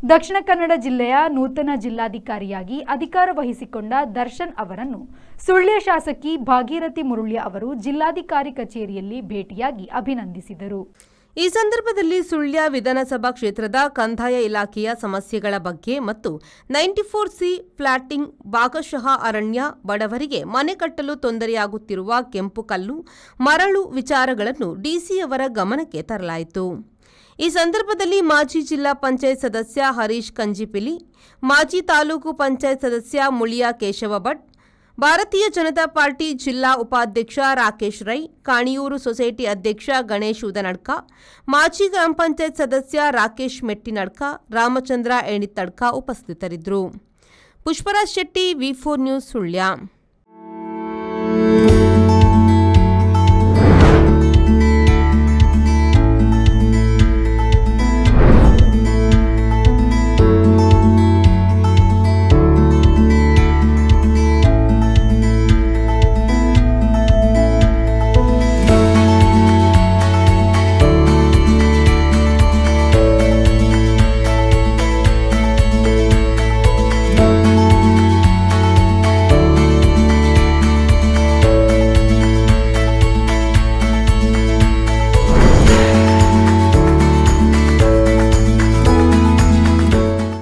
ದಕ್ಷಿಣ ಕನ್ನಡ ಜಿಲ್ಲೆಯ ನೂತನ ಜಿಲ್ಲಾಧಿಕಾರಿಯಾಗಿ ಅಧಿಕಾರ ವಹಿಸಿಕೊಂಡ ದರ್ಶನ್ ಅವರನ್ನು ಸುಳ್ಯ ಶಾಸಕಿ ಭಾಗೀರಥಿ ಮುರುಳ್ಯ ಅವರು ಜಿಲ್ಲಾಧಿಕಾರಿ ಕಚೇರಿಯಲ್ಲಿ ಭೇಟಿಯಾಗಿ ಅಭಿನಂದಿಸಿದರು. ಈ ಸಂದರ್ಭದಲ್ಲಿ ಸುಳ್ಯ ವಿಧಾನಸಭಾ ಕ್ಷೇತ್ರದ ಕಂದಾಯ ಇಲಾಖೆಯ ಸಮಸ್ಯೆಗಳ ಬಗ್ಗೆ ಮತ್ತು 94C ಫ್ಲಾಟಿಂಗ್, ಭಾಗಶಃ ಅರಣ್ಯ, ಬಡವರಿಗೆ ಮನೆ ಕಟ್ಟಲು ತೊಂದರೆಯಾಗುತ್ತಿರುವ ಕೆಂಪು ಕಲ್ಲು, ಮರಳು ವಿಚಾರಗಳನ್ನು ಡಿಸಿಯವರ ಗಮನಕ್ಕೆ ತರಲಾಯಿತು. ಈ ಸಂದರ್ಭದಲ್ಲಿ ಮಾಜಿ ಜಿಲ್ಲಾ ಪಂಚಾಯತ್ ಸದಸ್ಯ ಹರೀಶ್ ಕಂಜಿಪಿಲಿ, ಮಾಜಿ ತಾಲೂಕು ಪಂಚಾಯತ್ ಸದಸ್ಯ ಮುಳಿಯಾ ಕೇಶವ ಭಟ್, ಭಾರತೀಯ ಜನತಾ ಪಾರ್ಟಿ ಜಿಲ್ಲಾ ಉಪಾಧ್ಯಕ್ಷ ರಾಕೇಶ್ ರೈ, ಕಾಣಿಯೂರು ಸೊಸೈಟಿ ಅಧ್ಯಕ್ಷ ಗಣೇಶ್ ಉದನಡ್ಕ, ಮಾಜಿ ಗ್ರಾಮ ಪಂಚಾಯತ್ ಸದಸ್ಯ ರಾಕೇಶ್ ಮೆಟ್ಟಿನಡ್ಕ, ರಾಮಚಂದ್ರ ಎಣಿತ್ತಡ್ಕ ಉಪಸ್ಥಿತರಿದ್ದರು. ಪುಷ್ಪರಾಜ್ ಶೆಟ್ಟಿ, ವಿ4 ನ್ಯೂಸ್, ಸುಳ್ಯ.